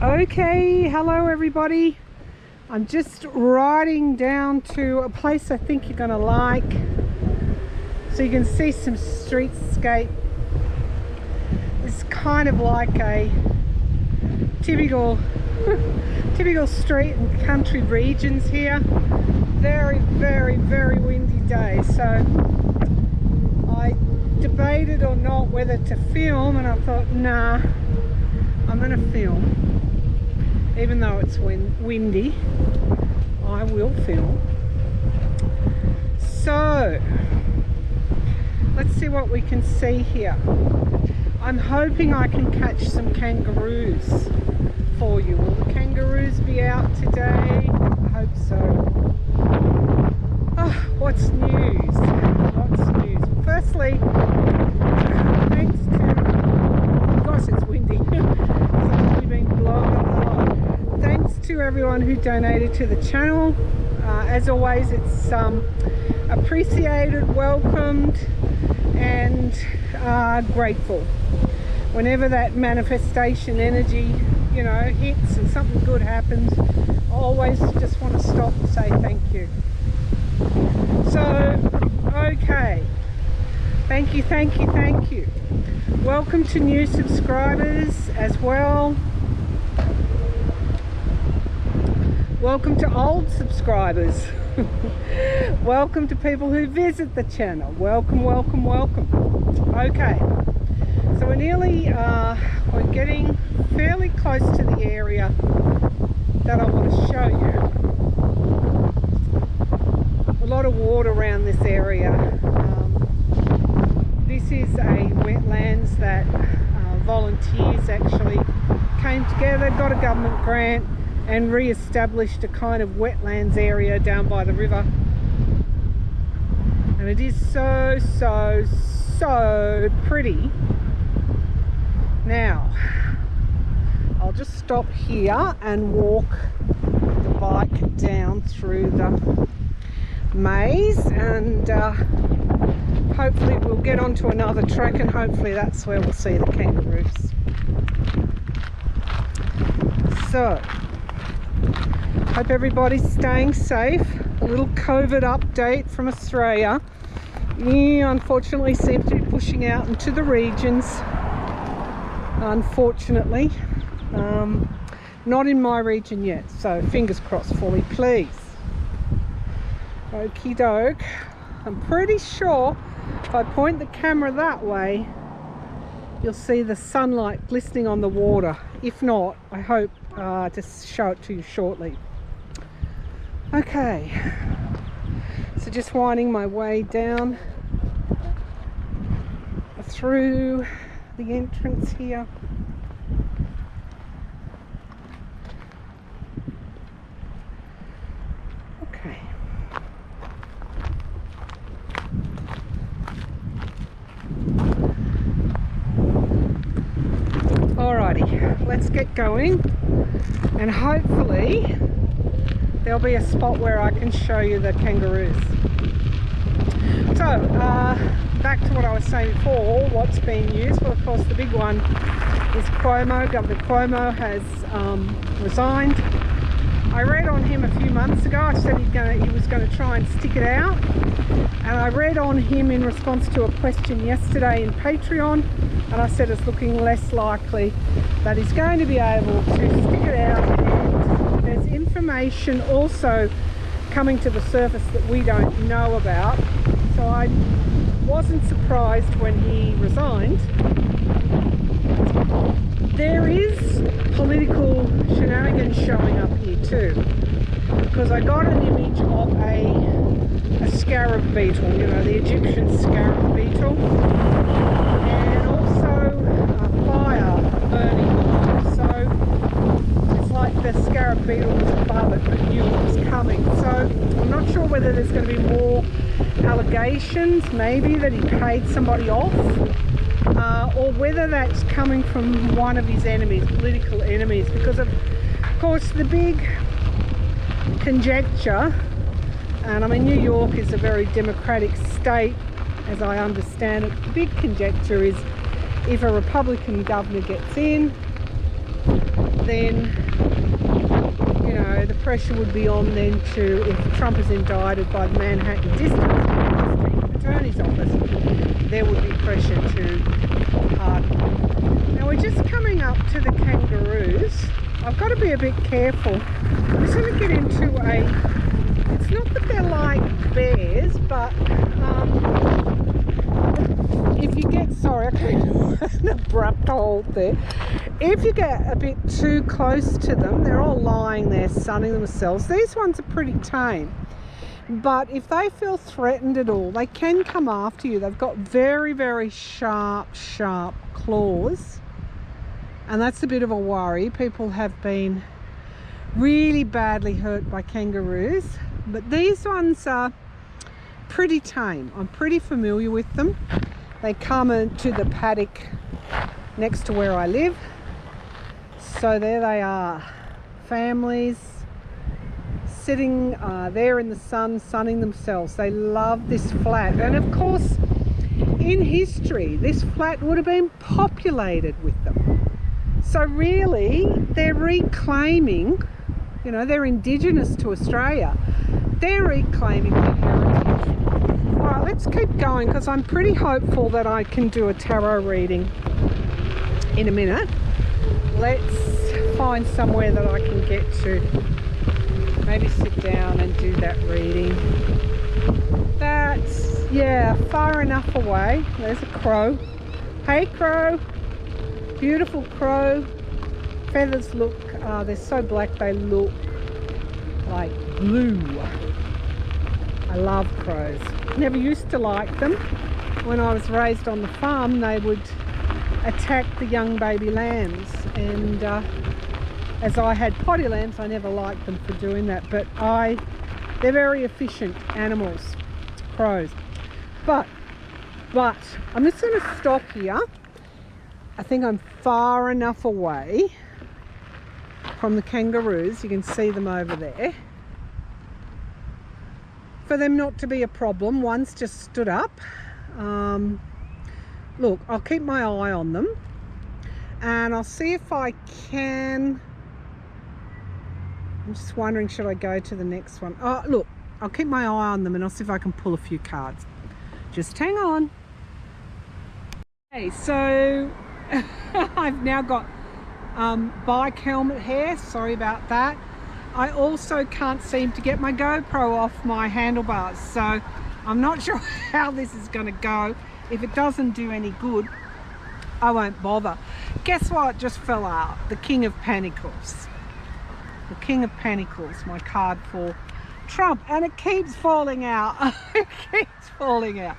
Okay, hello everybody. I'm just riding down to a place I think you're gonna like, so you can see some streetscape. It's kind of like a typical typical street and country regions here. Very windy day, so I debated or not whether to film, and I thought, nah, I'm gonna film. Even though it's windy, I will film. So let's see what we can see here. I'm hoping I can catch some kangaroos for you. Will the kangaroos be out today? I hope so. Oh, what's news? What's news? Firstly, thanks to, gosh, it's windy. It's only been blown up a lot. Thanks to everyone who donated to the channel. As always, it's appreciated, welcomed, and grateful. Whenever that manifestation energy, you know, hits and something good happens, I always just want to stop and say thank you. So, okay. Thank you. Welcome to new subscribers as well. Welcome to old subscribers. Welcome to people who visit the channel. Welcome. Okay, so we're nearly, we're getting fairly close to the area that I want to show you. A lot of water around this area. This is a wetlands that volunteers actually came together, got a government grant, and re-established a kind of wetlands area down by the river. And it is so pretty. Now, I'll just stop here and walk the bike down through the maze, and hopefully we'll get onto another track, and hopefully that's where we'll see the kangaroos. So, hope everybody's staying safe. A little COVID update from Australia. Unfortunately seems to be pushing out into the regions. Unfortunately. Not in my region yet, so fingers crossed for me, please. Okie doke. I'm pretty sure if I point the camera that way, you'll see the sunlight glistening on the water. If not, I hope to show it to you shortly. Okay, so just winding my way down through the entrance here. Okay. Alrighty, let's get going, and hopefully there'll be a spot where I can show you the kangaroos. So, back to what I was saying before, what's being used. Well, of course, the big one is Cuomo. Governor Cuomo has resigned. I read on him a few months ago. I said he was going to try and stick it out. And I read on him in response to a question yesterday in Patreon, and I said it's looking less likely that he's going to be able to stick it out. And there's information also coming to the surface that we don't know about. So I wasn't surprised when he resigned. There is political shenanigans showing up here too, because I got an image of a scarab beetle, you know, the Egyptian scarab beetle, and also a fire burning. So it's like the scarab beetle was above it but knew it was coming. So I'm not sure whether there's going to be more allegations, maybe that he paid somebody off, or whether that's coming from one of his enemies, political enemies, because of course the big conjecture, and I mean New York is a very democratic state as I understand it, the big conjecture is if a Republican governor gets in, then, you know, the pressure would be on then to, if Trump is indicted by the Manhattan District Attorney's Office, there would be pressure to pardon. Now we're just coming up to the kangaroos. I've got to be a bit careful. I'm just going to get into it's not that they're like bears, but if you get, sorry, I came an abrupt halt there. If you get a bit too close to them, they're all lying there sunning themselves. These ones are pretty tame, but if they feel threatened at all, they can come after you. They've got very, very sharp claws, and that's a bit of a worry. People have been really badly hurt by kangaroos, but these ones are pretty tame. I'm pretty familiar with them. They come into the paddock next to where I live. So there they are, families sitting there in the sun, sunning themselves. They love this flat, and of course in history this flat would have been populated with them. So really they're reclaiming, you know, they're indigenous to Australia. They're reclaiming their heritage. Alright, let's keep going because I'm pretty hopeful that I can do a tarot reading in a minute. Let's find somewhere that I can get to. Maybe sit down and do that reading. That's, yeah, far enough away. There's a crow. Hey crow. Beautiful crow. Feathers look, they're so black they look like blue. I love crows. Never used to like them. When I was raised on the farm, they would attack the young baby lambs, and as I had potty lambs, I never liked them for doing that, but they're very efficient animals, crows. But I'm just going to stop here. I think I'm far enough away from the kangaroos, you can see them over there, for them not to be a problem. One's just stood up. Look, I'll keep my eye on them, and I'll see if I can. I'm just wondering, should I go to the next one? Oh, look, I'll keep my eye on them and I'll see if I can pull a few cards. Just hang on. Okay, so I've now got bike helmet hair. Sorry about that. I also can't seem to get my GoPro off my handlebars, so I'm not sure how this is going to go. If it doesn't do any good, I won't bother. Guess what just fell out? The King of Pentacles. The King of Pentacles, my card for Trump, and it keeps falling out. It keeps falling out.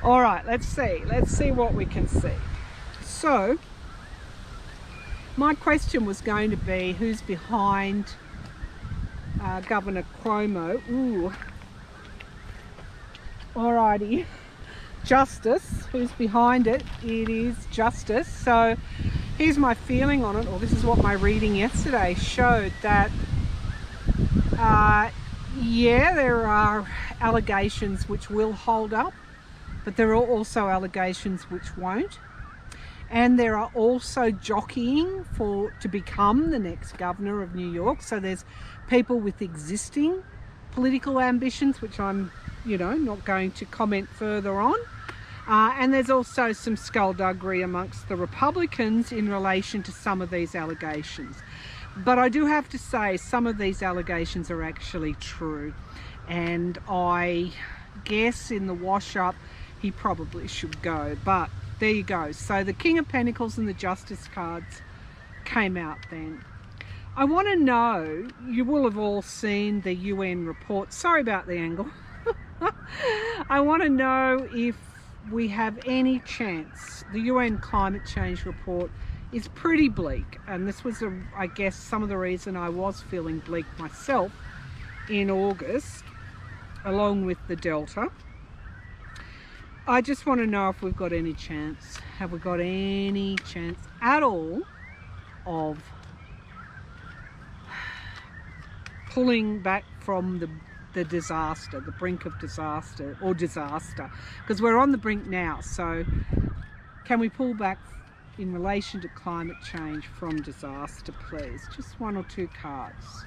All right, let's see what we can see. So my question was going to be, who's behind Governor Cuomo? Ooh. Alrighty. Justice. Who's behind it? It is Justice. So here's my feeling on it, or this is what my reading yesterday showed, that yeah, there are allegations which will hold up, but there are also allegations which won't. And there are also jockeying to become the next governor of New York. So there's people with existing political ambitions, which I'm, you know, not going to comment further on. And there's also some skullduggery amongst the Republicans in relation to some of these allegations. But I do have to say, some of these allegations are actually true. And I guess in the wash-up, he probably should go. But there you go. So the King of Pentacles and the Justice cards came out then. I want to know, you will have all seen the UN report. Sorry about the angle. I want to know if we have any chance. The UN climate change report is pretty bleak, and this was, I guess, some of the reason I was feeling bleak myself in August, along with the Delta. I just want to know if we've got any chance. Have we got any chance at all of pulling back from the disaster, the brink of disaster, or disaster? Because we're on the brink now, so can we pull back, in relation to climate change from disaster, please. Just 1 or 2 cards.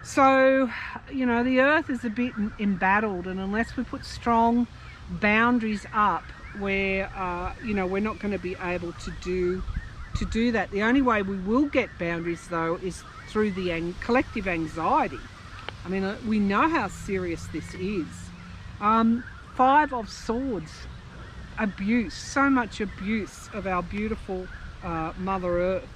So, you know, the earth is a bit embattled, and unless we put strong boundaries up where, you know, we're not going to be able to do that. The only way we will get boundaries, though, is through the collective anxiety. I mean, we know how serious this is. 5 of Swords, abuse, so much abuse of our beautiful Mother Earth.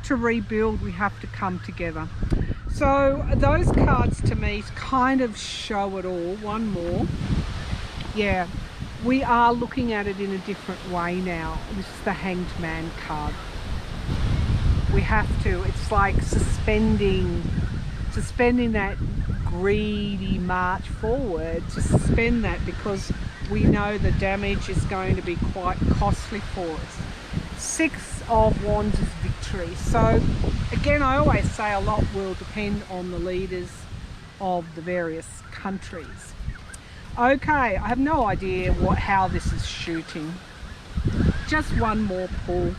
To rebuild, we have to come together. So those cards to me kind of show it all. One more. Yeah, we are looking at it in a different way now. This is the Hanged Man card. We have to. It's like suspending that greedy march forward, to suspend that, because we know the damage is going to be quite costly for us. 6 of Wands is victory. So again, I always say a lot will depend on the leaders of the various countries. Okay, I have no idea how this is shooting. Just one more pull.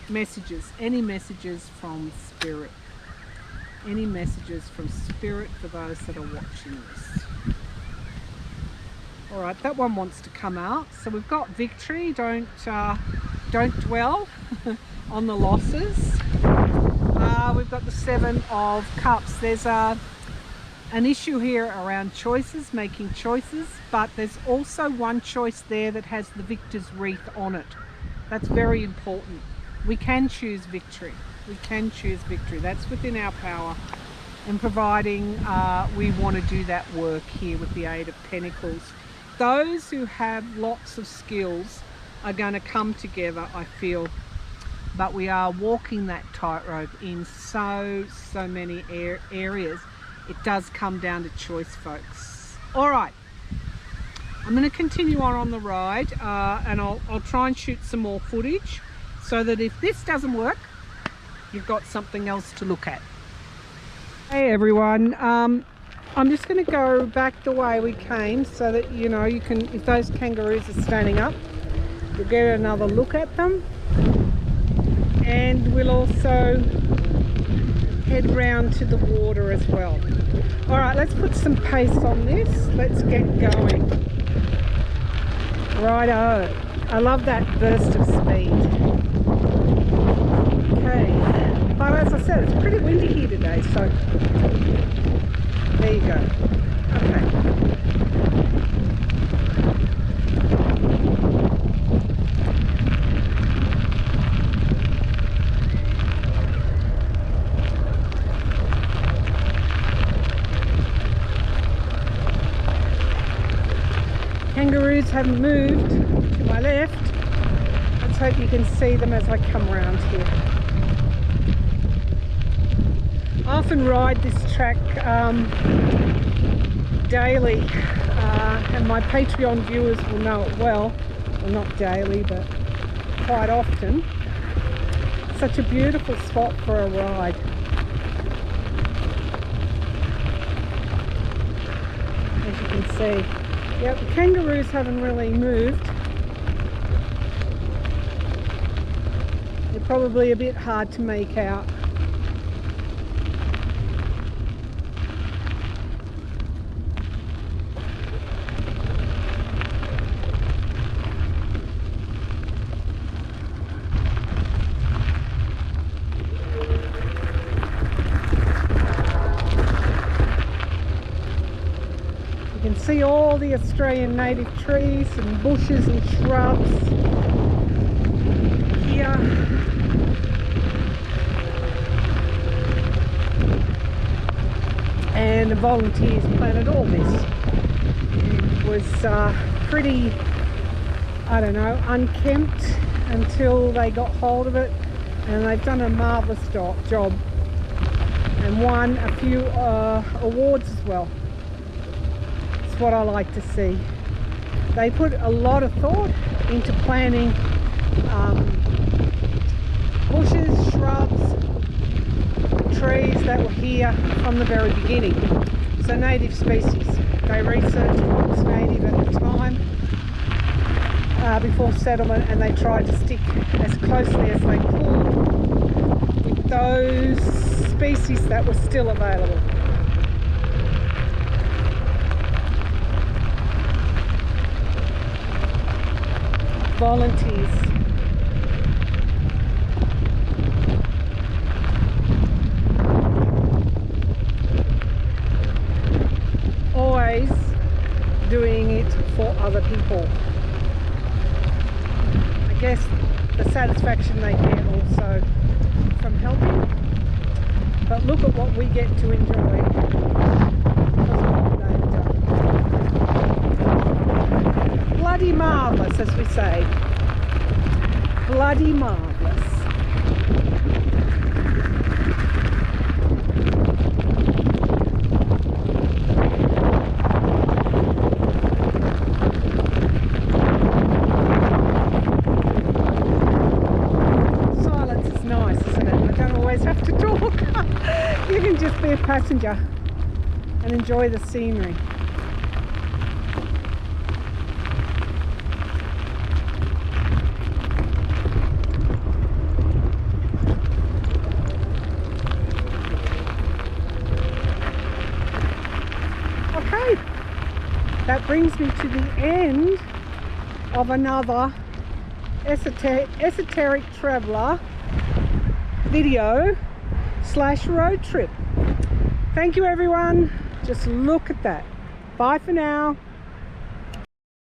Messages. Any messages from Spirit? Any messages from Spirit for those that are watching this? All right, that one wants to come out. So we've got victory. Don't dwell on the losses. We've got the 7 of Cups. There's an issue here around choices, making choices, but there's also one choice there that has the victor's wreath on it. That's very important. We can choose victory. We can choose victory. That's within our power. And providing we want to do that work here with the 8 of Pentacles. Those who have lots of skills are going to come together, I feel. But we are walking that tightrope in so many areas. It does come down to choice, folks. All right. I'm going to continue on the ride, and I'll try and shoot some more footage so that if this doesn't work, you've got something else to look at. Hey everyone, I'm just going to go back the way we came so that, you know, you can, if those kangaroos are standing up, you'll get another look at them. And we'll also head round to the water as well. All right, let's put some pace on this. Let's get going. Righto. I love that burst of speed. Okay. Well, as I said, it's pretty windy here today, so there you go. Okay. Kangaroos haven't moved to my left. Let's hope you can see them as I come around here. I often ride this track daily, and my Patreon viewers will know it well. Well, not daily, but quite often. Such a beautiful spot for a ride. As you can see. Yep, the kangaroos haven't really moved. They're probably a bit hard to make out. See all the Australian native trees and bushes and shrubs here. And the volunteers planted all this. It was pretty, I don't know, unkempt until they got hold of it, and they've done a marvellous job and won a few awards as well. What I like to see. They put a lot of thought into planting bushes, shrubs, trees that were here from the very beginning. So native species. They researched what was native at the time before settlement, and they tried to stick as closely as they could with those species that were still available. Volunteers. Always doing it for other people. I guess the satisfaction they get also from helping. But look at what we get to enjoy because of what they've done. Bloody marvellous, as we say. Bloody marvellous. Silence is nice, isn't it? I don't always have to talk. You can just be a passenger and enjoy the scenery. Okay, that brings me to the end of another esoteric traveller video / road trip. Thank you everyone. Just look at that. Bye for now.